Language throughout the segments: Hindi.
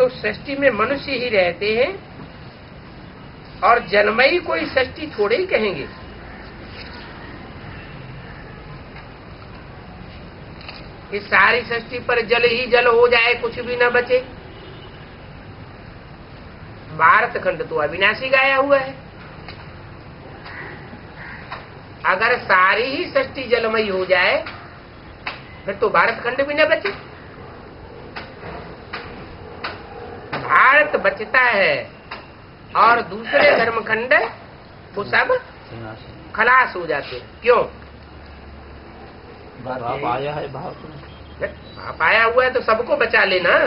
तो सृष्टि में मनुष्य ही रहते हैं, और जन्मई कोई सृष्टि थोड़े ही कहेंगे। इस सारी सृष्टि पर जल ही जल हो जाए, कुछ भी न बचे। भारत खंड तो अविनाशी गाया हुआ है। अगर सारी ही सृष्टि जलमयी हो जाए फिर तो भारत खंड भी न बचे। भारत बचता है और दूसरे धर्मखंड वो सब खलास हो जाते हैं। क्यों? भाव आया है, भाव आप आया हुआ है तो सबको बचा लेना।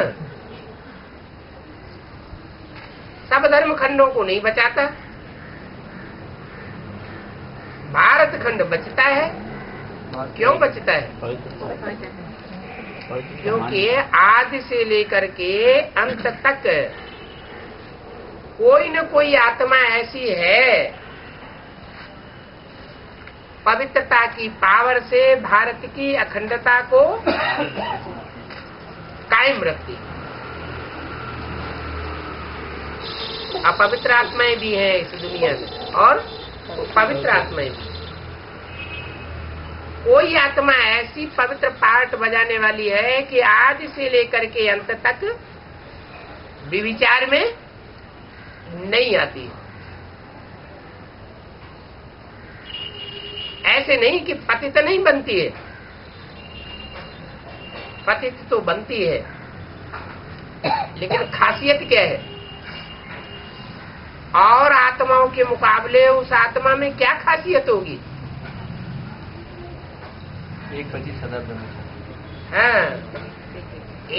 सब धर्मखंडों को नहीं बचाता। भारत खंड बचता है। क्यों बचता है? क्योंकि आदि से लेकर के अंत तक कोई न कोई आत्मा ऐसी है पवित्रता की पावर से भारत की अखंडता को कायम रखती। अपवित्र आत्माएं भी हैं इस दुनिया में और पवित्र आत्माएं भी। कोई आत्मा ऐसी पवित्र पार्ट बजाने वाली है कि आदि से लेकर के अंत तक विविचार में नहीं आती। ऐसे नहीं कि पतित नहीं बनती है, पतित तो बनती है, लेकिन खासियत क्या है? और आत्माओं के मुकाबले उस आत्मा में क्या खासियत होगी? एक पति सदा बने। हाँ,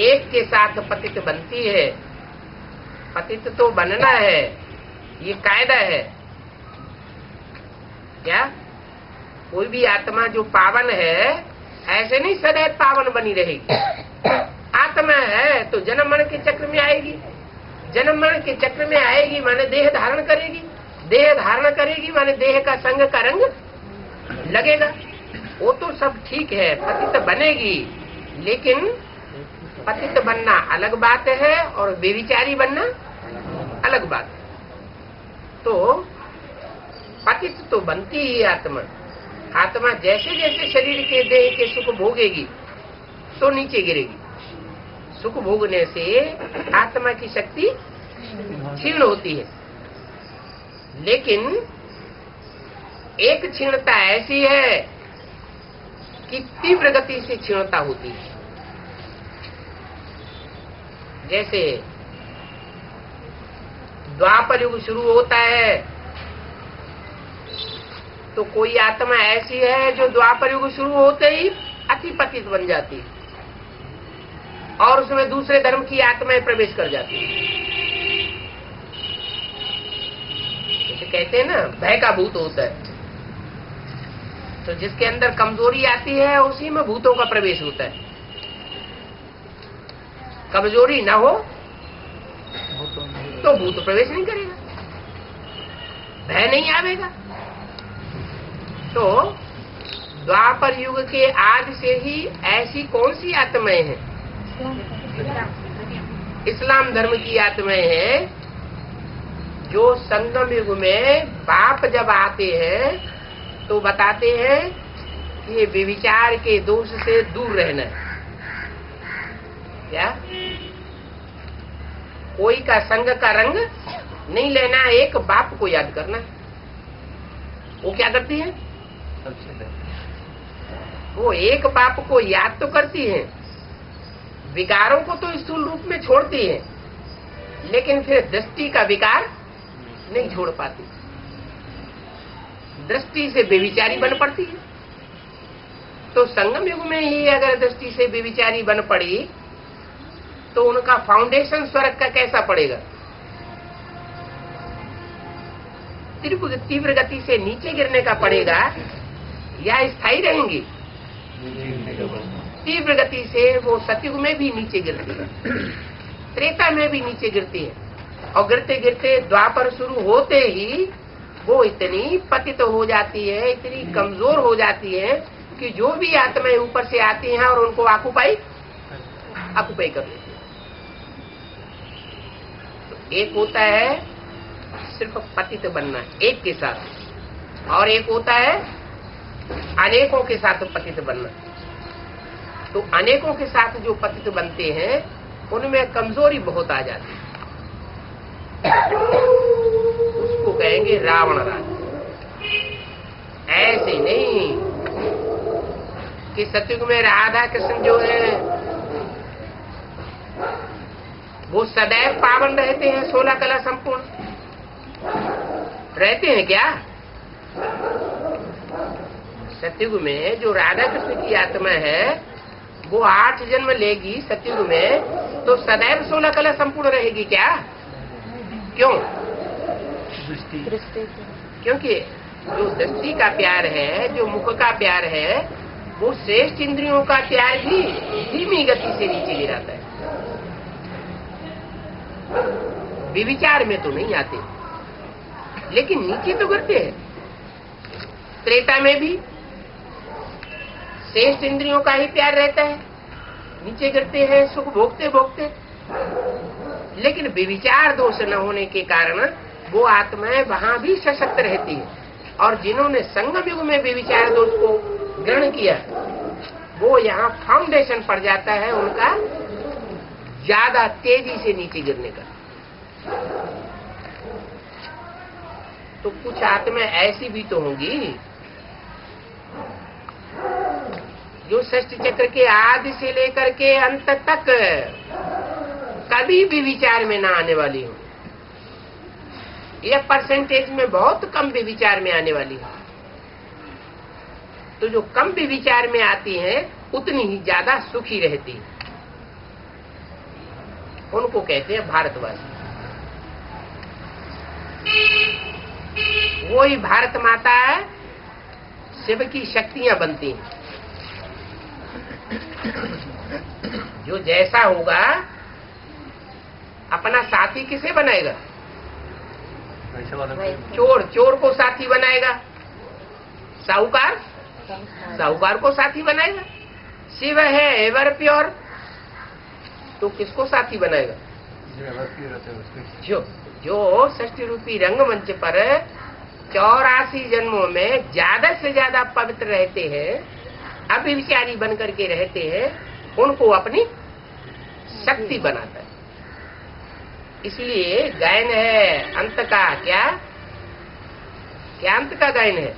एक के साथ पतित बनती है। पतित तो बनना है, ये कायदा है। क्या कोई भी आत्मा जो पावन है ऐसे नहीं सदैव पावन बनी रहेगी। आत्मा है तो जन्म मरण के चक्र में आएगी। जन्म मरण के चक्र में आएगी माने देह धारण करेगी। देह धारण करेगी माने देह का संग का रंग लगेगा। वो तो सब ठीक है, पतित बनेगी, लेकिन पतित बनना अलग बात है और बेविचारी बनना अलग बात है। तो पतित तो बनती ही आत्मा। आत्मा जैसे जैसे शरीर के देह के सुख भोगेगी तो नीचे गिरेगी। सुख भोगने से आत्मा की शक्ति क्षीण होती है, लेकिन एक क्षीणता ऐसी है कि तीव्र गति से क्षीणता होती है। जैसे द्वापर युग शुरू होता है तो कोई आत्मा ऐसी है जो द्वापर युग शुरू होते ही अति पतित बन जाती है और उसमें दूसरे धर्म की आत्माएं प्रवेश कर जाती है। जैसे कहते हैं ना, भय का भूत होता है, तो जिसके अंदर कमजोरी आती है उसी में भूतों का प्रवेश होता है। कमजोरी ना हो तो भूत प्रवेश नहीं करेगा, भय नहीं आवेगा। तो द्वापर युग के आज से ही ऐसी कौन सी आत्माएं हैं? इस्लाम धर्म की आत्माएं हैं जो संगम युग में बाप जब आते हैं तो बताते हैं कि ये व्यभिचार के दोष से दूर रहना है। क्या कोई का संग का रंग नहीं लेना, एक बाप को याद करना। वो क्या करती है? वो एक बाप को याद तो करती है, विकारों को तो स्थूल रूप में छोड़ती है, लेकिन फिर दृष्टि का विकार नहीं छोड़ पाती। दृष्टि से बेविचारी बन पड़ती है। तो संगम युग में ही अगर दृष्टि से बेविचारी बन पड़ी तो उनका फाउंडेशन स्वर्ग का कैसा पड़ेगा? तीव्र गति से नीचे गिरने का पड़ेगा या स्थायी रहेंगी? तीव्र गति से वो सतयुग में भी नीचे गिरती है, त्रेता में भी नीचे गिरती है, और गिरते गिरते द्वापर शुरू होते ही वो इतनी पतित हो जाती है, इतनी कमजोर हो जाती है कि जो भी आत्माएं ऊपर से आती हैं और उनको ऑक्युपाई कर लेती है। एक होता है सिर्फ पतित बनना एक के साथ, और एक होता है अनेकों के साथ पतित बनना। तो अनेकों के साथ जो पतित बनते हैं उनमें कमजोरी बहुत आ जाती है, उसको कहेंगे रावण राज। ऐसे नहीं कि सतयुग में राधा कृष्ण जो है वो सदैव पावन रहते हैं, 16 कला संपूर्ण रहते हैं क्या? सतयुग में जो राधा कृष्ण की आत्मा है वो 8 जन्म लेगी सतयुग में, तो सदैव 16 कला संपूर्ण रहेगी क्या? क्यों? क्योंकि जो दृष्टि का प्यार है, जो मुख का प्यार है, वो श्रेष्ठ इंद्रियों का प्यार भी धीमी गति से नीचे गिराता है। विविचार में तो नहीं आते, लेकिन नीचे तो गिरते हैं। त्रेता में भी श्रेष्ठ इंद्रियों का ही प्यार रहता है, नीचे गिरते हैं सुख भोगते भोगते। लेकिन विविचार दोष न होने के कारण वो आत्माएं वहां भी सशक्त रहती है, और जिन्होंने संगम युग में विविचार दोष को ग्रहण किया वो यहाँ फाउंडेशन पड़ जाता है उनका ज्यादा तेजी से नीचे गिरने का। तो कुछ आत्माएं ऐसी भी तो होंगी जो षष्ठ चक्र के आदि से लेकर के अंत तक कभी भी विचार में ना आने वाली हो, या परसेंटेज में बहुत कम भी विचार में आने वाली हो। तो जो कम भी विचार में आती हैं उतनी ही ज्यादा सुखी रहती है, उनको कहते हैं भारतवासी। वो ही भारत माता शिव की शक्तियां बनती हैं। जो जैसा होगा अपना साथी किसे बनाएगा? चोर को साथी बनाएगा, साहूकार को साथी बनाएगा। शिव है एवर प्योर, तो किसको साथी बनाएगा? जो षष्ठी रूपी रंगमंच पर 84 जन्मों में ज्यादा से ज्यादा पवित्र रहते हैं, अभिविचारी बन करके रहते हैं, उनको अपनी शक्ति बनाता है। इसलिए गायन है अंत का, क्या अंत का गायन है?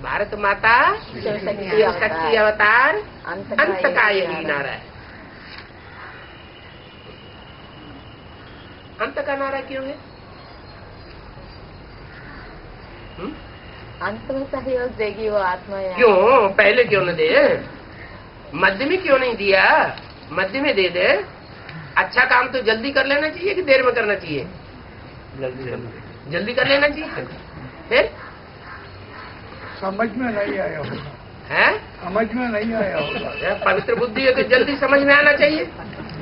भारत माता शक्ति अवतार अंत का यही नारा है। अंत का नारा क्यों है? अंत में सहयोग देगी वो आत्मा। क्यों? पहले क्यों न दे? मध्य में क्यों नहीं दिया? मध्य में दे दे। अच्छा काम तो जल्दी कर लेना चाहिए कि देर में करना चाहिए? जल्दी कर लेना चाहिए। फिर समझ में नहीं आया होगा, है? समझ में नहीं आया होगा। पवित्र बुद्धि है तो जल्दी समझ में आना चाहिए।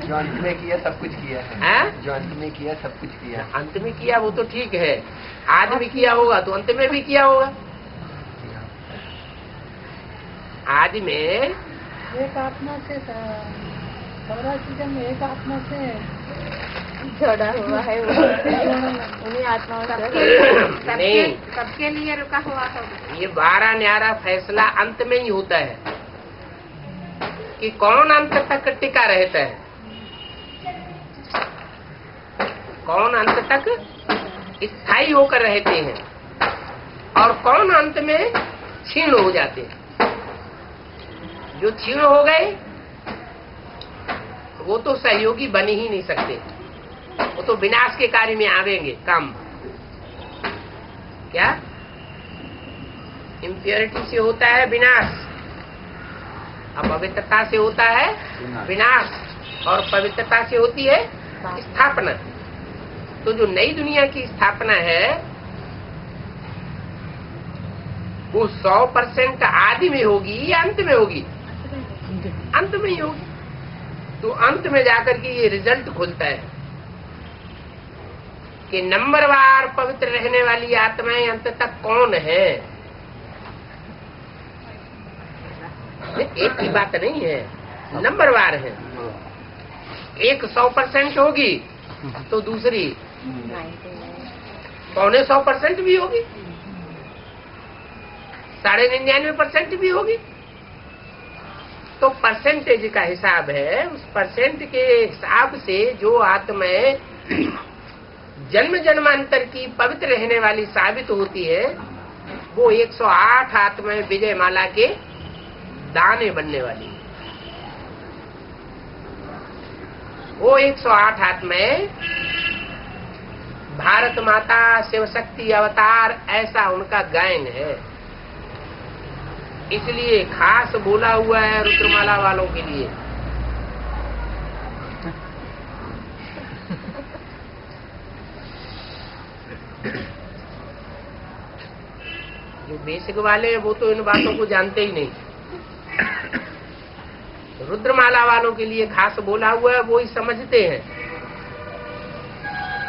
जो अंत में किया सब कुछ किया है, जो अंत में किया सब कुछ किया। अंत में किया वो तो ठीक है, आदि में किया होगा तो अंत में भी किया होगा। आदि में एक आत्मा से 84 जन्म एक आत्मा से जोड़ा हुआ है, उन्हीं आत्माओं से नहीं, सबके लिए रुका हुआ है। ये 12 न्यारा फैसला अंत में ही होता है कि कौन अंत तक टिका रहता है, कौन अंत तक स्थायी होकर रहते हैं और कौन अंत में क्षीण हो जाते हैं। जो क्षीण हो गए वो तो सहयोगी बन ही नहीं सकते, वो तो विनाश के कार्य में आवेंगे। काम क्या? इम्प्योरिटी से होता है विनाश, अपवित्रता से होता है विनाश, और पवित्रता से होती है स्थापना। तो जो नई दुनिया की स्थापना है वो 100% आदि में होगी या अंत में होगी? अंत में ही होगी। तो अंत में जाकर के ये रिजल्ट खुलता है कि नंबरवार पवित्र रहने वाली आत्माएं अंत तक कौन है। एक की बात नहीं है, नंबरवार है। एक 100% होगी तो दूसरी 99.25% भी होगी, 99.99% भी होगी। तो परसेंटेज का हिसाब है, उस परसेंट के हिसाब से जो आत्माएं जन्म जन्मांतर की पवित्र रहने वाली साबित होती है, वो 108 आत्माएं विजय माला के दाने बनने वाली है। वो 108 आत्माएं भारत माता, शिव शक्ति अवतार, ऐसा उनका गायन है। इसलिए खास बोला हुआ है रुद्रमाला वालों के लिए। जो बेसिक वाले हैं वो तो इन बातों को जानते ही नहीं। रुद्रमाला वालों के लिए खास बोला हुआ है, वो ही समझते हैं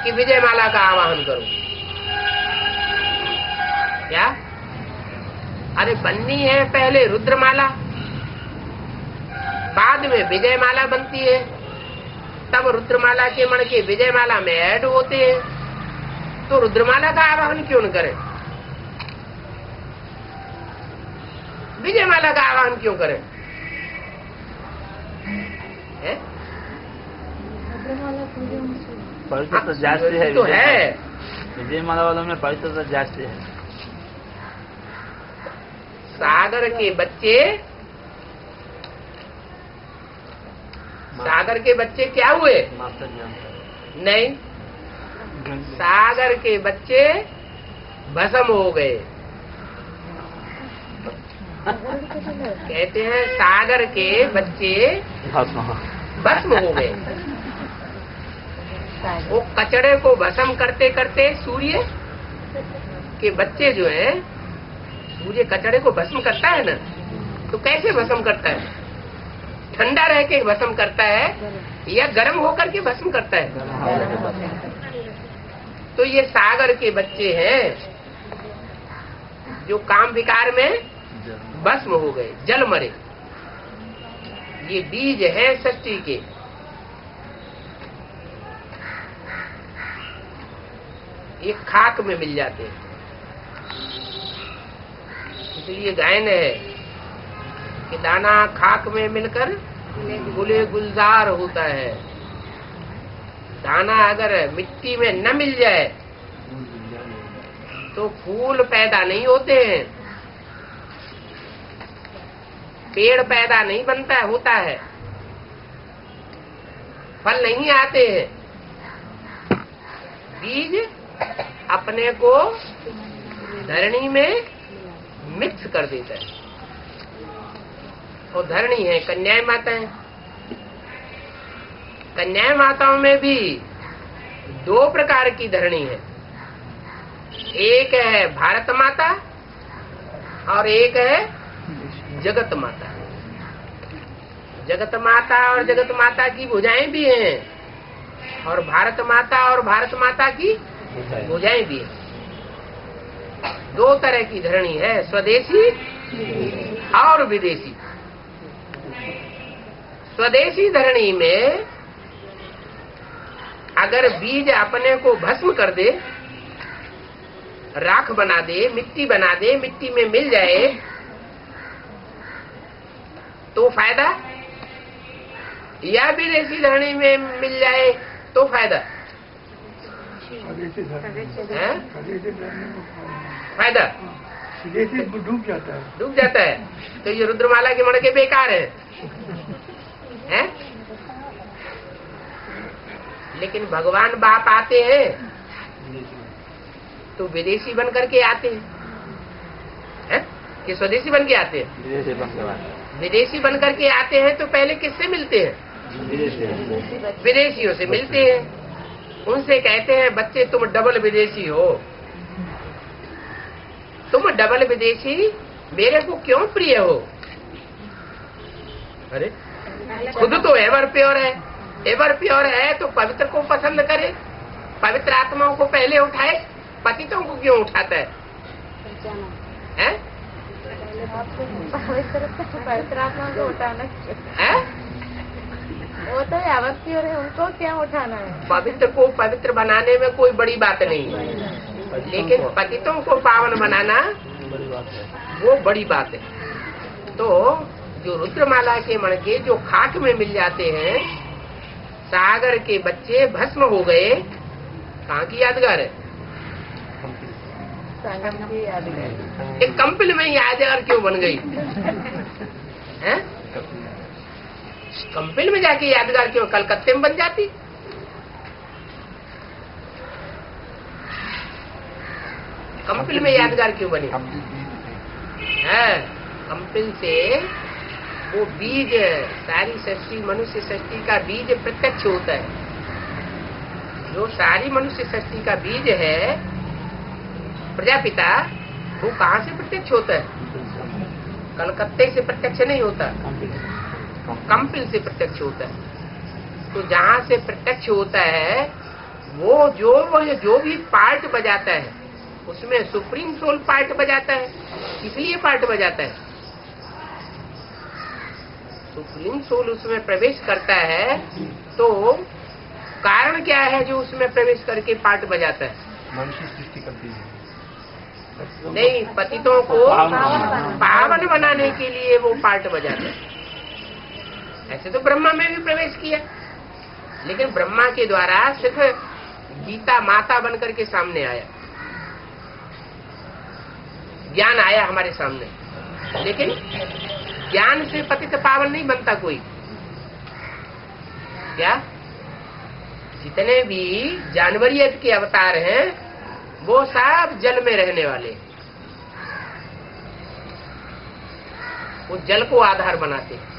कि विजय माला का आवाहन करो। क्या? अरे बननी है पहले रुद्रमाला, बाद में विजय माला बनती है, तब रुद्रमाला के मण के विजय माला में ऐड होते हैं। तो रुद्रमाला का आवाहन क्यों न करें? विजय माला का आवाहन क्यों करें? पवित्रता जास्ती है, तो है विजय माला वालों में पवित्रता जास्ती है। सागर के बच्चे, सागर के बच्चे क्या हुए? नहीं, सागर के बच्चे भस्म हो गए। कहते हैं सागर के बच्चे भस्म हो गए। वो कचड़े को भस्म करते करते सूर्य के बच्चे जो है, सूर्य कचड़े को भस्म करता है ना, तो कैसे भस्म करता है? ठंडा रह के भस्म करता है या गर्म होकर के भस्म करता है? तो ये सागर के बच्चे हैं जो काम विकार में भस्म हो गए, जल मरे। ये बीज है सृष्टि के। ये खाक में मिल जाते हैं। इसलिए गायन है कि दाना खाक में मिलकर गुले गुलजार होता है। दाना अगर मिट्टी में न मिल जाए तो फूल पैदा नहीं होते हैं, पेड़ पैदा नहीं बनता होता है, फल नहीं आते हैं। बीज अपने को धरणी में मिक्स कर देता है। और धरणी है कन्याएं माताएं। कन्याएं माताओं में भी दो प्रकार की धरणी है। एक है भारत माता और एक है जगत माता। जगत माता और जगत माता की भुजाएं भी हैं, और भारत माता और भारत माता की भुजाएं भी हैं। दो तरह की धरणी है, स्वदेशी और विदेशी। स्वदेशी धरणी में अगर बीज अपने को भस्म कर दे, राख बना दे, मिट्टी बना दे, मिट्टी में मिल जाए तो फायदा, या विदेशी धरणी में मिल जाए तो फायदा है? फायदा डूब जाता है, डूब जाता है। तो ये रुद्रमाला के मणके बेकार है, हैं? लेकिन भगवान बाप आते हैं तो विदेशी बन करके आते हैं, कि स्वदेशी बन के आते हैं? विदेशी बन करके आते हैं तो पहले किससे मिलते हैं? विदेशियों से मिलते हैं। उनसे कहते हैं बच्चे तुम डबल विदेशी हो, तुम डबल विदेशी मेरे को क्यों प्रिय हो? अरे खुद तो एवर प्योर है, एवर प्योर है तो पवित्र को पसंद करे, पवित्र आत्माओं को पहले उठाए, पतितों को क्यों उठाता है? हैं? पवित्र आत्मा को उठाना हैं? वो तो यावती है, उनको क्या उठाना है? पवित्र को पवित्र बनाने में कोई बड़ी बात नहीं है, लेकिन पतितों को पावन बनाना बड़ी बात है। वो बड़ी बात है। तो जो रुद्रमाला के मणके जो खाक में मिल जाते हैं, सागर के बच्चे भस्म हो गए, कहाँ की यादगार है? संगम की यादगार। एक कंपिल में यादगार क्यों बन गई है? कंपिल में जाके यादगार क्यों कलकत्ते में बन जाती? कंपिल में यादगार क्यों बनी है? कंपिल से वो बीज, सारी सृष्टि मनुष्य सृष्टि का बीज प्रत्यक्ष होता है। जो सारी मनुष्य सृष्टि का बीज है प्रजापिता, वो कहाँ से प्रत्यक्ष होता है? कलकत्ते से प्रत्यक्ष नहीं होता, कंपिल से प्रत्यक्ष होता है। तो जहाँ से प्रत्यक्ष होता है वो जो भी पार्ट बजाता है उसमें सुप्रीम सोल पार्ट बजाता है। इसलिए पार्ट बजाता है, सुप्रीम सोल उसमें प्रवेश करता है। तो कारण क्या है जो उसमें प्रवेश करके पार्ट बजाता है? मनुष्य सृष्टि करती है। नहीं, पतितों को पावन बनाने के लिए वो पार्ट बजाता है। ऐसे तो ब्रह्मा में भी प्रवेश किया, लेकिन ब्रह्मा के द्वारा सिर्फ गीता माता बनकर के सामने आया, ज्ञान आया हमारे सामने, लेकिन ज्ञान से पतित पावन नहीं बनता कोई। क्या? जितने भी जानवरियत के अवतार हैं वो सब जल में रहने वाले, वो जल को आधार बनाते हैं।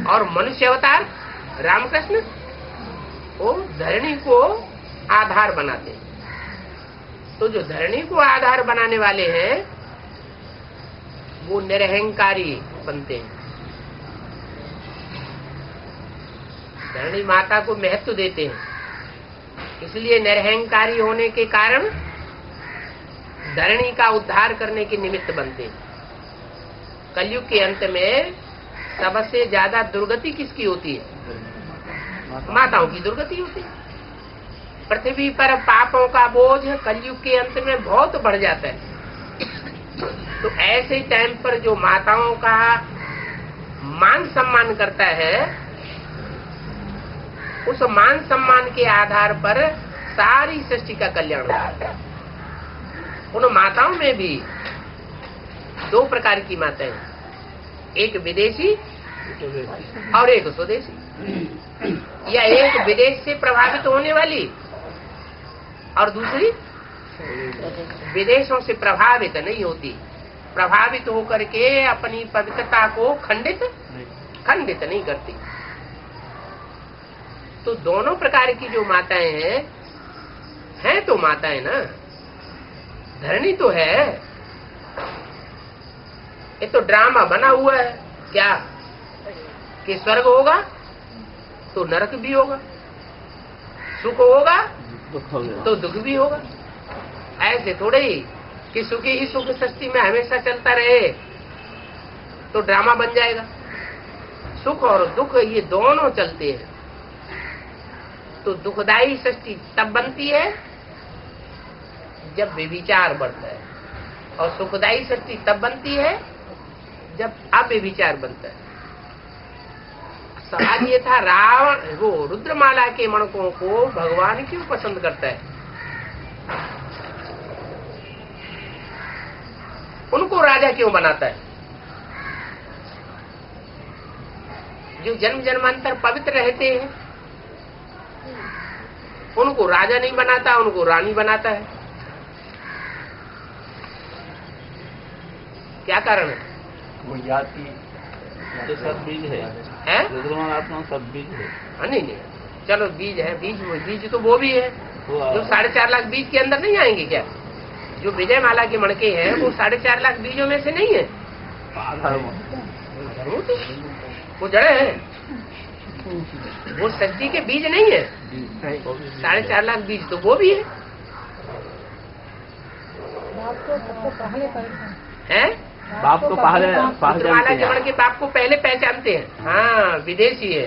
और मनुष्य अवतार रामकृष्ण वो धरणी को आधार बनाते हैं। तो जो धरणी को आधार बनाने वाले हैं वो निरहंकारी बनते हैं, धरणी माता को महत्व देते हैं। इसलिए निरहंकारी होने के कारण धरणी का उद्धार करने के निमित्त बनते हैं। कलयुग के अंत में सबसे ज्यादा दुर्गति किसकी होती है? माताओं की दुर्गति होती है। पृथ्वी पर पापों का बोझ कलयुग के अंत में बहुत बढ़ जाता है। तो ऐसे टाइम पर जो माताओं का मान सम्मान करता है, उस मान सम्मान के आधार पर सारी सृष्टि का कल्याण होता है। उन माताओं में भी दो प्रकार की माताएं, एक विदेशी और एक स्वदेशी, या एक विदेश से प्रभावित होने वाली और दूसरी विदेशों से प्रभावित नहीं होती, प्रभावित होकर के अपनी पवित्रता को खंडित नहीं करती। तो दोनों प्रकार की जो माताएं हैं तो माताएं ना, धरणी तो है। ये तो ड्रामा बना हुआ है क्या कि स्वर्ग होगा तो नरक भी होगा, सुख होगा तो दुख भी होगा। ऐसे थोड़े ही कि सुखी ही सुख सृष्टि में हमेशा चलता रहे तो ड्रामा बन जाएगा। सुख और दुख ये दोनों चलते हैं। तो दुखदायी सृष्टि तब बनती है जब व्यभिचार बढ़ता है, और सुखदायी सृष्टि तब बनती है जब अव्यभिचार बनता है। सवाल ये था, रावण वो रुद्रमाला के मणकों को भगवान क्यों पसंद करता है? उनको राजा क्यों बनाता है? जो जन्म जन्मांतर पवित्र रहते हैं उनको राजा नहीं बनाता, उनको रानी बनाता है। क्या कारण है? वो याद की ये सब बीज है, रुद्रमाला आत्मा सब बीज है। नहीं, चलो बीज है, बीज तो वो भी है जो 4.5 लाख बीज के अंदर नहीं आएंगे क्या? जो विजय माला के मणके हैं वो 4.5 लाख बीजों में से नहीं है, वो जड़ है, वो सृष्टि के बीज नहीं है। 4.5 लाख बीज तो वो भी है। बाप को पहले रुद्रमाला जानते जमन हैं। के बाप को पहले पहचानते हैं। हाँ, विदेशी है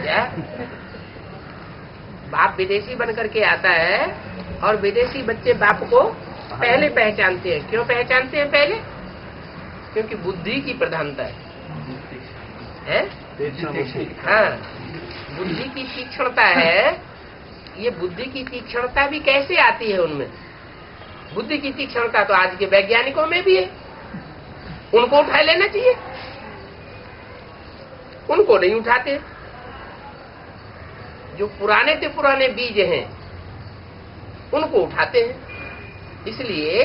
क्या? बाप विदेशी बन करके आता है और विदेशी बच्चे बाप को पहले पहचानते हैं। क्यों पहचानते हैं पहले? क्योंकि बुद्धि की प्रधानता है? तीक्ष्ण बुद्धि। हाँ, बुद्धि की तीक्ष्णता है। ये बुद्धि की तीक्ष्णता भी कैसे आती है उनमें? बुद्धि की तीक्ष्णता तो आज के वैज्ञानिकों में भी है। उनको उठा लेना चाहिए, उनको नहीं उठाते। जो पुराने से पुराने बीज हैं उनको उठाते हैं, इसलिए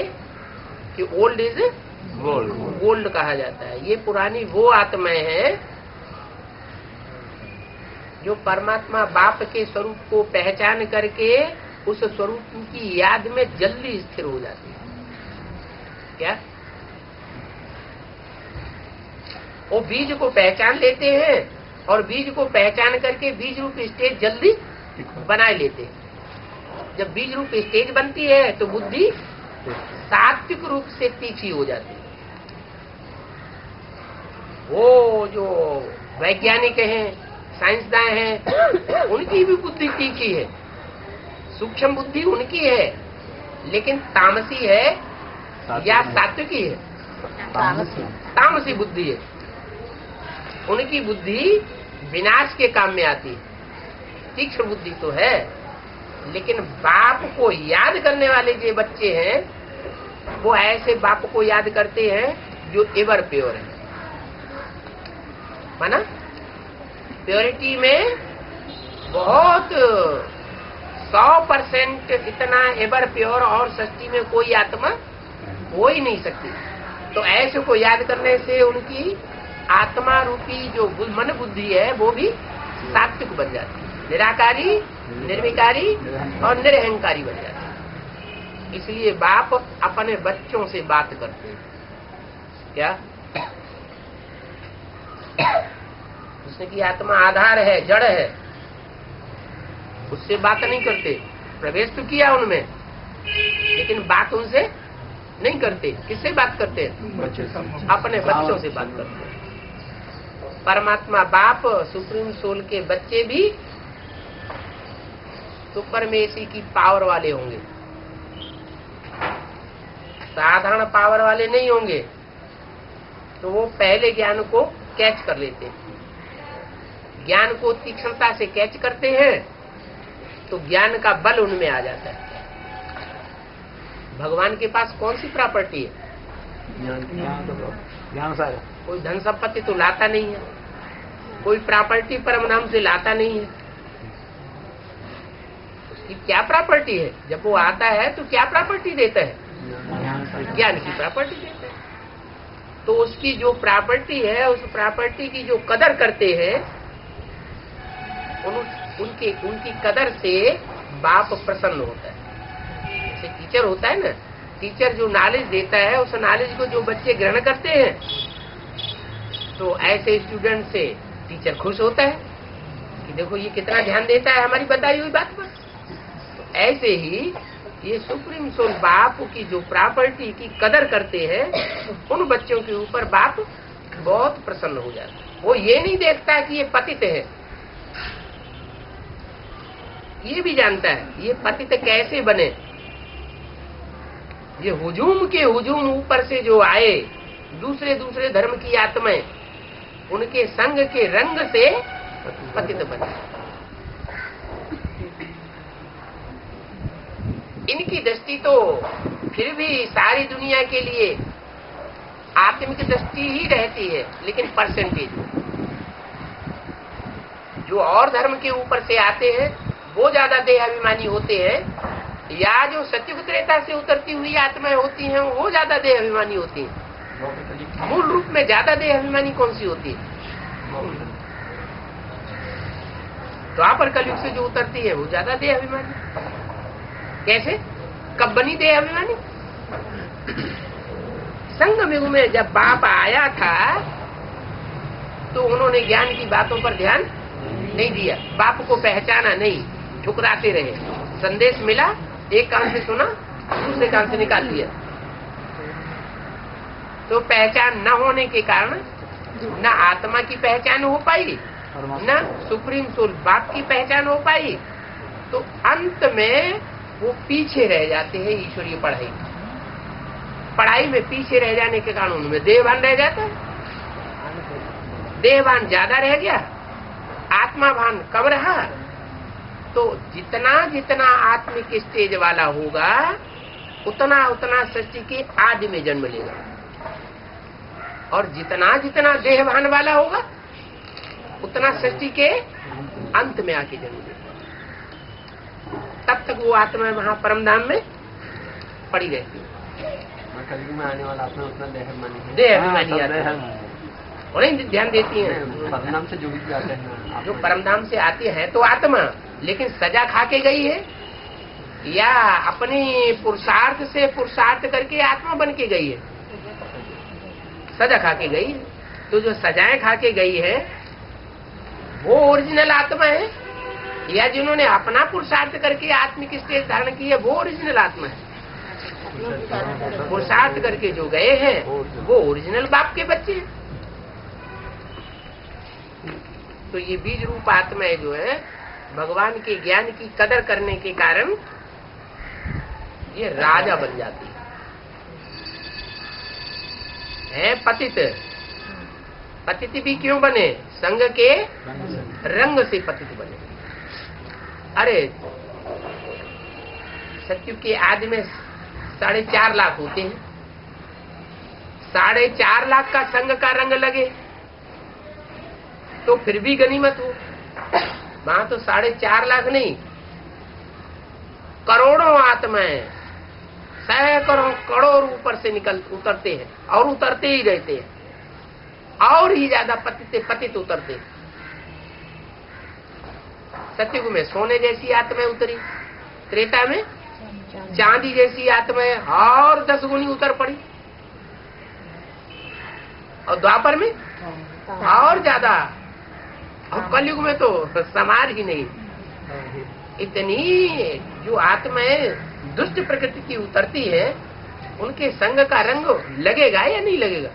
कि ओल्ड इज गोल्ड कहा जाता है। ये पुरानी वो आत्माएं हैं जो परमात्मा बाप के स्वरूप को पहचान करके उस स्वरूप की याद में जल्दी स्थिर हो जाती है। क्या? वो बीज को पहचान लेते हैं और बीज को पहचान करके बीज रूप स्टेज जल्दी बना लेते हैं। जब बीज रूप स्टेज बनती है तो बुद्धि सात्विक रूप से तीखी हो जाती है। वो जो वैज्ञानिक हैं, साइंसदान हैं, उनकी भी बुद्धि तीखी है, सूक्ष्म बुद्धि उनकी है, लेकिन तामसी है या सात्विकी है? तामसी बुद्धि है। उनकी बुद्धि विनाश के काम में आती है। तीक्ष्ण बुद्धि तो है, लेकिन बाप को याद करने वाले जो बच्चे हैं वो ऐसे बाप को याद करते हैं जो एवर प्योर है। माना प्योरिटी में बहुत 100% इतना एवर प्योर और सृष्टि में कोई आत्मा हो ही नहीं सकती। तो ऐसे को याद करने से उनकी आत्मा रूपी जो मन बुद्धि है वो भी सात्विक बन जाती है, निराकारी, निर्विकारी और निरहंकारी बन जाती है। इसलिए बाप अपने बच्चों से बात करते हैं। क्या? उसने की आत्मा आधार है, जड़ है, उससे बात नहीं करते। प्रवेश तो किया उनमें, लेकिन बात उनसे नहीं करते। किससे बात करते हैं? अपने बच्चों से बात करते हैं। परमात्मा बाप सुप्रीम सोल के बच्चे भी सुपरमेसी की पावर वाले होंगे, साधारण पावर वाले नहीं होंगे। तो वो पहले ज्ञान को कैच कर लेते हैं। ज्ञान को तीक्ष्णता से कैच करते हैं तो ज्ञान का बल उनमें आ जाता है। भगवान के पास कौन सी प्रॉपर्टी है? ज्ञान सागर। कोई धन संपत्ति तो लाता नहीं है, कोई प्रॉपर्टी परम नाम से लाता नहीं है। उसकी क्या प्रॉपर्टी है? जब वो आता है तो क्या प्रॉपर्टी देता है? ज्ञान की प्रॉपर्टी देता है। तो उसकी जो प्रॉपर्टी है, उस प्रॉपर्टी की जो कदर करते हैं, उनकी कदर से बाप प्रसन्न होता है। जैसे टीचर होता है ना, टीचर जो नॉलेज देता है उस नॉलेज को जो बच्चे ग्रहण करते हैं तो ऐसे स्टूडेंट से टीचर खुश होता है कि देखो ये कितना ध्यान देता है हमारी बताई हुई बात पर। तो ऐसे ही ये सुप्रीम सोल बाप की जो प्रॉपर्टी की कदर करते हैं उन बच्चों के ऊपर बाप बहुत प्रसन्न हो जाता है। वो ये नहीं देखता कि ये पतित है, ये भी जानता है ये पतित कैसे बने। ये हुजूम के हुजूम ऊपर से जो आए दूसरे दूसरे धर्म की आत्माएं, उनके संग के रंग से पतित बने। इनकी दृष्टि तो फिर भी सारी दुनिया के लिए आत्मिक दृष्टि ही रहती है, लेकिन परसेंटेज जो और धर्म के ऊपर से आते हैं वो ज्यादा देहाभिमानी होते हैं, या जो सत्युग त्रेता से उतरती हुई आत्माएं होती हैं वो ज्यादा देहाभिमानी होती हैं। मूल रूप में ज्यादा देहाभिमानी कौन सी होती है? द्वापर कलयुग से जो उतरती है वो ज्यादा देहाभिमानी। कैसे? कब बनी देहाभिमानी? संगम युग में जब बाप आया था तो उन्होंने ज्ञान की बातों पर ध्यान नहीं दिया, बाप को पहचाना नहीं, ठुकराते रहे। संदेश मिला, एक कान से सुना, दूसरे कान से निकाल दिया। तो पहचान न होने के कारण न आत्मा की पहचान हो पाई, न सुप्रीम सोल बाप की पहचान हो पाई। तो अंत में वो पीछे रह जाते हैं ईश्वरीय पढ़ाई में पीछे रह जाने के कारण उनमें देहभान रह जाता है। देहभान ज्यादा रह गया, आत्मा भान कम रहा। तो जितना जितना आत्मिक स्टेज वाला होगा उतना उतना सृष्टि के आदि में जन्म लेगा, और जितना जितना देहभान वाला होगा उतना सृष्टि के अंत में आके जन्म लेगा। तब तक वो आत्मा वहां परमधाम में पड़ी रहती है। कलयुग में आने वाला आत्मा उतना देहाभिमानी देहाभिमानी उन्हें ध्यान देती है। परमधाम से जो भी आते हैं, जो परमधाम से आती है तो आत्मा, लेकिन सजा खा के गई है या अपनी पुरुषार्थ से पुरुषार्थ करके आत्मा बन के गई है? सजा खा के गई है। तो जो सजाएं खा के गई है वो ओरिजिनल आत्मा है, या जिन्होंने अपना पुरुषार्थ करके आत्मिक स्टेज धारण की है वो ओरिजिनल आत्मा है? पुरुषार्थ करके जो गए हैं वो ओरिजिनल बाप के बच्चे हैं। तो ये बीज रूप आत्माएं जो है भगवान के ज्ञान की कदर करने के कारण ये राजा बन जाती है। पतित पतित भी क्यों बने? संग के रंग से पतित बने। अरे सत्यु के आदि में 4.5 लाख होते हैं, 4.5 लाख का संग का रंग लगे तो फिर भी गनीमत हो। वहां तो 4.5 लाख नहीं, करोड़ों आत्माएं, सैकड़ों करोड़ ऊपर से उतरते हैं और उतरते ही रहते हैं, और ही ज्यादा पतित उतरते हैं। सतयुग में सोने जैसी आत्माएं उतरी, त्रेता में चांदी जैसी आत्माएं और 10 गुनी उतर पड़ी, और द्वापर में और ज्यादा, और कलयुग में तो समार ही नहीं। इतनी जो आत्माएं दुष्ट प्रकृति की उतरती है उनके संग का रंग लगेगा या नहीं लगेगा?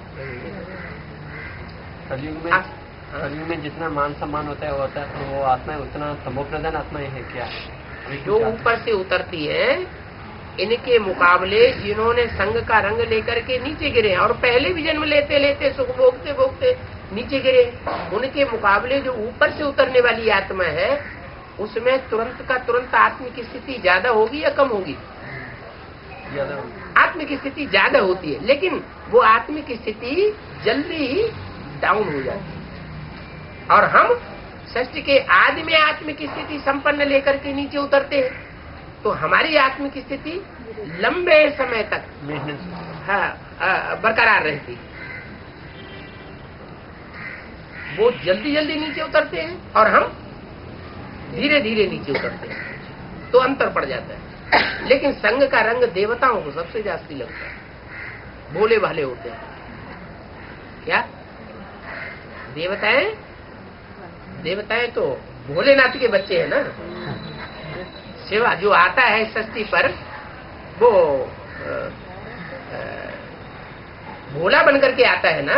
कलयुग में जितना मान सम्मान होता है वो होता है, तो वो आत्माएं उतना तमोप्रधान आत्माएं है क्या? जो ऊपर से उतरती है इनके मुकाबले जिन्होंने संग का रंग लेकर के नीचे गिरे और पहले भी जन्म लेते लेते सुख भोगते भोगते नीचे गिरे, उनके मुकाबले जो ऊपर से उतरने वाली आत्मा है उसमें तुरंत का तुरंत आत्मिक स्थिति ज्यादा होगी या कम होगी? आत्मिक स्थिति ज्यादा होती है, लेकिन वो आत्मिक स्थिति जल्दी ही डाउन हो जाती है। और हम षष्ठ के आदि में आत्मिक स्थिति संपन्न लेकर के नीचे उतरते हैं, तो हमारी आत्मिक स्थिति लंबे समय तक बरकरार रहती है। वो जल्दी जल्दी नीचे उतरते हैं और हम धीरे धीरे नीचे उतरते हैं, तो अंतर पड़ जाता है। लेकिन संग का रंग देवताओं को सबसे जास्ती लगता है, भोले भाले होते हैं। क्या देवताएं तो भोलेनाथ के बच्चे हैं ना। शिवा जो आता है षष्ठी पर वो भोला बनकर के आता है ना,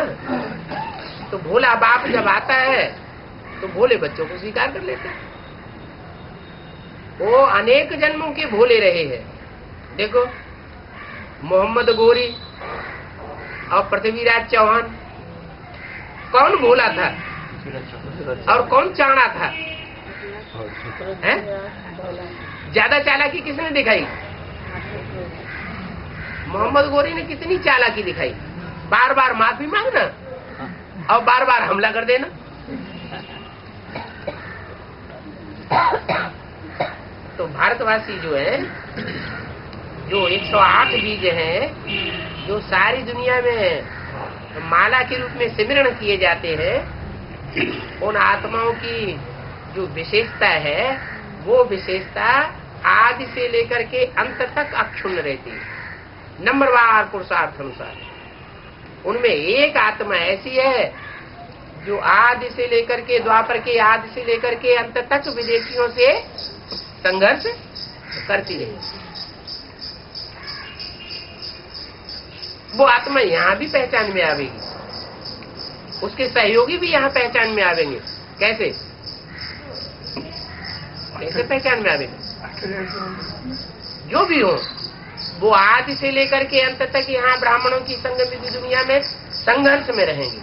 तो भोला बाप जब आता है तो भोले बच्चों को स्वीकार कर लेते हैं। वो अनेक जन्मों के भोले रहे हैं। देखो मोहम्मद गोरी और पृथ्वीराज चौहान, कौन भोला था और कौन चाणा था? हैं? ज्यादा चालाकी किसने दिखाई? मोहम्मद गोरी ने कितनी चालाकी दिखाई, बार बार माफी मांगना और बार बार हमला कर देना। तो भारतवासी जो है, जो 108 बीज हैं, जो सारी दुनिया में माला के रूप में सिमरण किए जाते हैं, उन आत्माओं की जो विशेषता है वो विशेषता आदि से लेकर के अंत तक अक्षुण्ण रहती है, नंबरवार पुरुषार्थ अनुसार। उनमें एक आत्मा ऐसी है जो आदि से लेकर के द्वापर के आदि से लेकर के अंत तक विदेशियों से संघर्ष करती रही। वो आत्मा यहाँ भी पहचान में आवेगी, उसके सहयोगी भी यहाँ पहचान में आवेंगे। कैसे कैसे पहचान में आवेंगे? जो भी हो, वो आज से लेकर के अंत तक यहाँ ब्राह्मणों की संगम की दुनिया में संघर्ष में रहेंगे।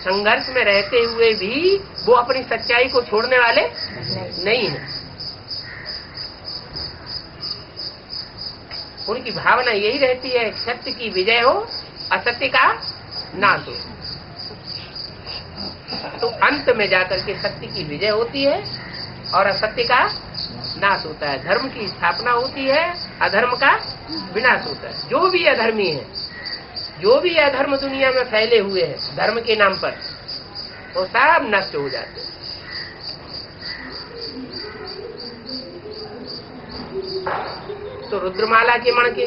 संघर्ष में रहते हुए भी वो अपनी सच्चाई को छोड़ने वाले नहीं है। उनकी भावना यही रहती है, सत्य की विजय हो, असत्य का नाश हो। तो अंत में जाकर के सत्य की विजय होती है और असत्य का नाश होता है। धर्म की स्थापना होती है, अधर्म का विनाश होता है। जो भी अधर्मी है, जो भी अधर्म दुनिया में फैले हुए हैं धर्म के नाम पर, वो सब नष्ट हो जाते हैं। तो रुद्रमाला के मण के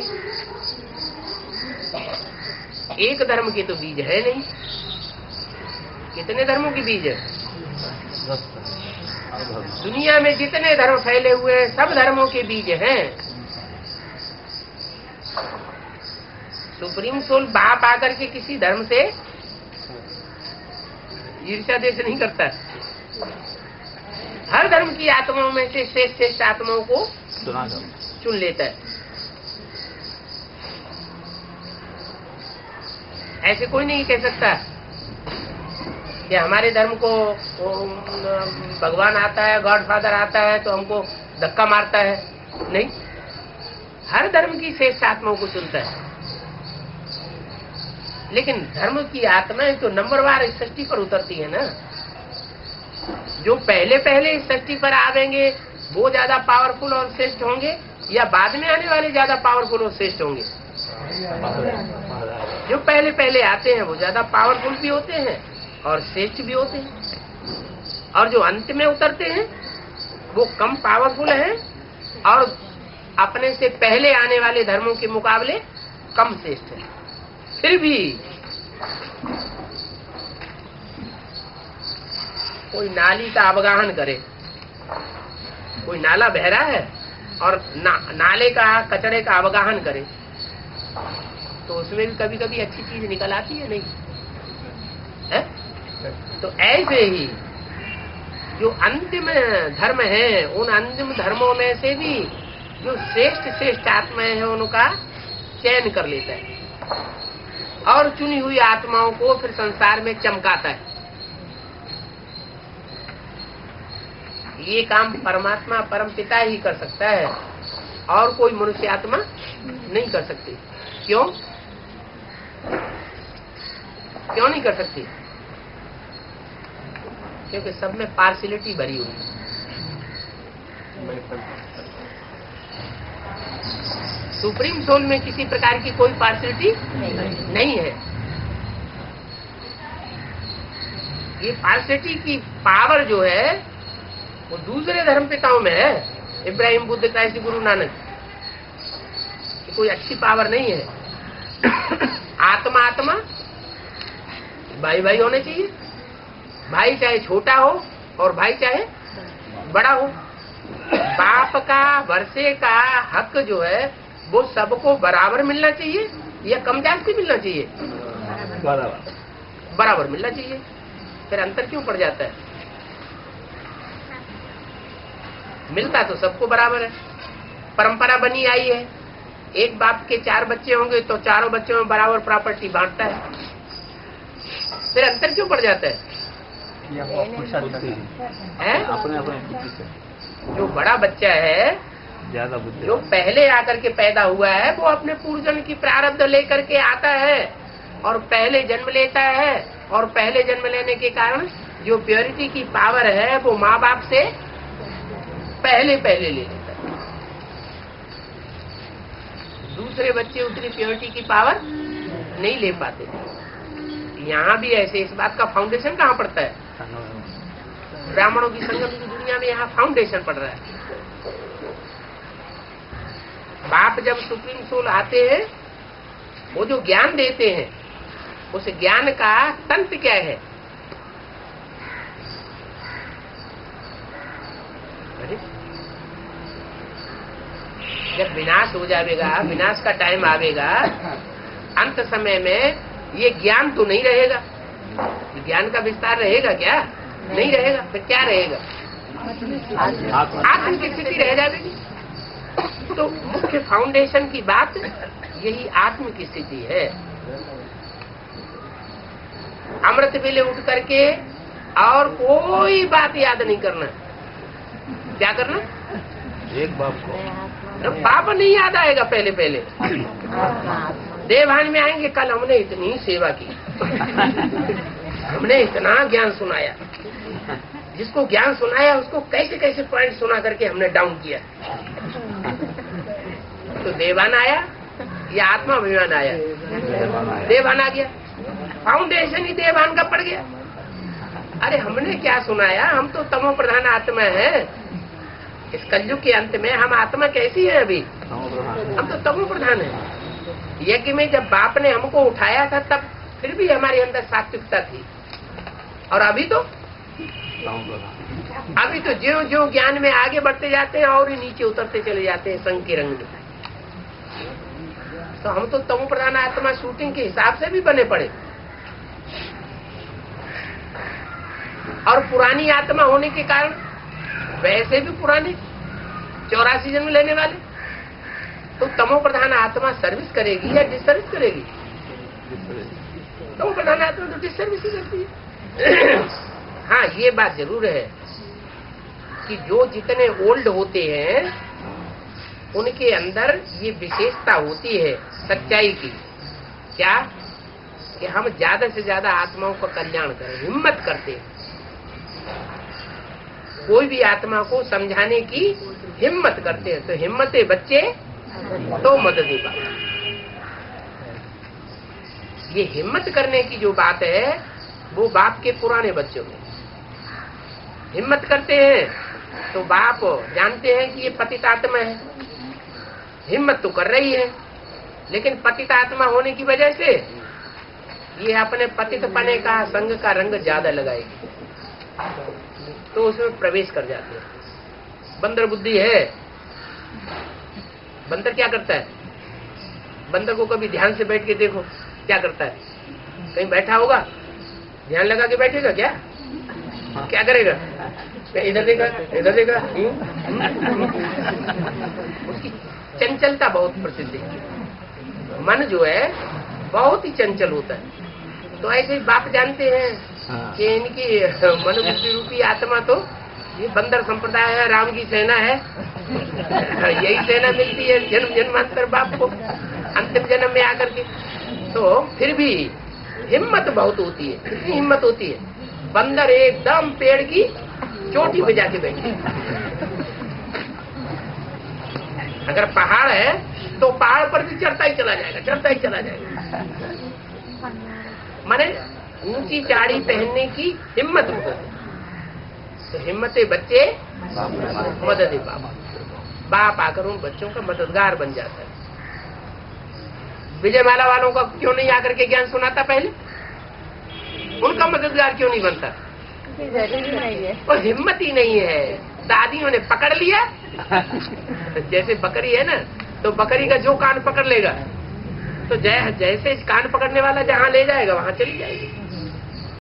एक धर्म के तो बीज है नहीं, कितने धर्मों के बीज है? दुनिया में जितने धर्म फैले हुए हैं सब धर्मों के बीज हैं। सुप्रीम सोल बाप आकर के किसी धर्म से ईर्ष्या देश नहीं करता। हर धर्म की आत्माओं में से श्रेष्ठ आत्माओं को चुन लेता है। ऐसे कोई नहीं कह सकता कि हमारे धर्म को भगवान आता है, गॉड फादर आता है तो हमको धक्का मारता है। नहीं, हर धर्म की श्रेष्ठ आत्माओं को चुनता है। लेकिन धर्म की आत्माएं तो नंबरवार इस सृष्टि पर उतरती है ना। जो पहले पहले इस सृष्टि पर आवेंगे वो ज्यादा पावरफुल और श्रेष्ठ होंगे, या बाद में आने वाले ज्यादा पावरफुल और श्रेष्ठ होंगे? जो पहले पहले आते हैं वो ज्यादा पावरफुल भी होते हैं और श्रेष्ठ भी होते हैं, और जो अंत में उतरते हैं वो कम पावरफुल हैं और अपने से पहले आने वाले धर्मों के मुकाबले कम श्रेष्ठ हैं। फिर भी कोई नाली का अवगाहन करे, कोई नाला बह रहा है और नाले का कचरे का अवगाहन करे, तो उसमें भी कभी कभी अच्छी चीज निकल आती है, नहीं है? तो ऐसे ही जो अंतिम धर्म है, उन अंतिम धर्मों में से भी जो श्रेष्ठ आत्माएं हैं उनका चयन कर लेता है और चुनी हुई आत्माओं को फिर संसार में चमकाता है। ये काम परमात्मा परम पिता ही कर सकता है और कोई मनुष्य आत्मा नहीं कर सकती। क्यों नहीं कर सकती? क्योंकि सब में पार्शियलिटी भरी हुई है। सुप्रीम सोल में किसी प्रकार की कोई पार्शियलिटी नहीं है। ये पार्शियलिटी की पावर जो है वो दूसरे धर्म पिताओं में है, इब्राहिम, बुद्ध, क्राइस्ट, गुरु नानक। कोई अच्छी पावर नहीं है। आत्मा भाई भाई होने चाहिए। भाई चाहे छोटा हो और भाई चाहे बड़ा हो। बाप का वर्षे का हक जो है वो सबको बराबर मिलना चाहिए या कम ज्यादा मिलना चाहिए? बराबर मिलना चाहिए। फिर अंतर क्यों पड़ जाता है? मिलता तो सबको बराबर है। परंपरा बनी आई है, एक बाप के 4 बच्चे होंगे तो चारों बच्चों में बराबर प्रॉपर्टी बांटता है। फिर अंतर क्यों पड़ जाता है? जो बड़ा बच्चा है, ज्यादा बुद्धि, जो पहले आकर के पैदा हुआ है, वो अपने पूर्वजन्म की प्रारब्ध लेकर के आता है और पहले जन्म लेता है, और पहले जन्म लेने के कारण जो प्योरिटी की पावर है वो माँ बाप से पहले ले लेता है। दूसरे बच्चे उतनी प्योरिटी की पावर नहीं ले पाते। यहाँ भी ऐसे इस बात का फाउंडेशन कहाँ पड़ता है? ब्राह्मणों की संगम की दुनिया में यहाँ फाउंडेशन पड़ रहा है। बाप जब सुप्रीम सोल आते हैं, वो जो ज्ञान देते हैं उस ज्ञान का तंत्र क्या है? जब विनाश हो जाएगा, विनाश का टाइम आवेगा, अंत समय में ये ज्ञान तो नहीं रहेगा। ज्ञान का विस्तार रहेगा क्या? नहीं रहेगा। फिर क्या रहेगा? आत्म की स्थिति रह जाएगी। तो मुख्य फाउंडेशन की बात यही आत्म की स्थिति है। अमृत वेले उठ करके और कोई बात याद नहीं करना। क्या करना? एक बाप को तो पाप नहीं याद आएगा। पहले पहले देवभान में आएंगे, कल हमने इतनी सेवा की, हमने इतना ज्ञान सुनाया, जिसको ज्ञान सुनाया उसको कैसे कैसे पॉइंट सुना करके हमने डाउन किया। तो देवान आया या आत्माभिमान आया? देवान आ गया। फाउंडेशन ही देवान का पड़ गया। अरे हमने क्या सुनाया? हम तो तमो प्रधान आत्मा है। इस कलयुग के अंत में हम आत्मा कैसी है? अभी हम तो तमो प्रधान है। यज्ञ में जब बाप ने हमको उठाया था तब फिर भी हमारे अंदर सात्विकता थी, और अभी तो ज्यों ज्यों ज्ञान में आगे बढ़ते जाते हैं और ही नीचे उतरते चले जाते हैं संग के रंग में। तो हम तो तमो प्रधान आत्मा शूटिंग के हिसाब से भी बने पड़े, और पुरानी आत्मा होने के कारण वैसे भी पुराने 84 जन्म लेने वाले। तो तमो प्रधान आत्मा सर्विस करेगी या डिसर्विस करेगी? तमो प्रधान आत्मा तो डिसर्विस ही करती है। हाँ, ये बात जरूर है कि जो जितने ओल्ड होते हैं उनके अंदर ये विशेषता होती है सच्चाई की। क्या? कि हम ज्यादा से ज्यादा आत्माओं का कल्याण करें, हिम्मत करते हैं। कोई भी आत्मा को समझाने की हिम्मत करते हैं। तो हिम्मते बच्चे तो मदद पा। ये हिम्मत करने की जो बात है वो बाप के पुराने बच्चों में हिम्मत करते हैं। तो बाप जानते हैं कि ये पतित आत्मा है, हिम्मत तो कर रही है, लेकिन पतित आत्मा होने की वजह से ये अपने पतित पने का संग का रंग ज्यादा लगाएगी, तो उसमें प्रवेश कर जाते हैं। बंदर बुद्धि है। बंदर क्या करता है? बंदर को कभी ध्यान से बैठ के देखो क्या करता है। कहीं बैठा होगा, ध्यान लगा के बैठेगा क्या? क्या करेगा? इधर देखा, इधर देखा। उसकी चंचलता बहुत प्रसिद्ध है। मन जो है बहुत ही चंचल होता है। तो ऐसे ही बाप जानते हैं कि इनकी मनुबुद्धि रूपी आत्मा तो ये बंदर संप्रदाय है, राम की सेना है। यही सेना मिलती है जन्म जन्मांतर बाप को अंतिम जन्म में आकर के। तो फिर भी हिम्मत बहुत होती है। कितनी हिम्मत होती है? बंदर एकदम पेड़ की चोटी पे जाके बैठे। अगर पहाड़ है तो पहाड़ पर भी चढ़ता ही चला जाएगा, चढ़ता ही चला जाएगा। माने ऊंची चाड़ी पहनने की हिम्मत होती है। तो हिम्मते बच्चे मदद बाप। बाप आकर उन बच्चों का मददगार बन जाता है। विजय माला वालों का क्यों नहीं आकर के ज्ञान सुनाता? पहले उनका मददगार क्यों नहीं बनता? जरूरी नहीं है। और हिम्मत ही नहीं है। दादियों ने पकड़ लिया। जैसे बकरी है ना, तो बकरी का जो कान पकड़ लेगा, तो जैसे कान पकड़ने वाला जहाँ ले जाएगा वहाँ चली जाएगी।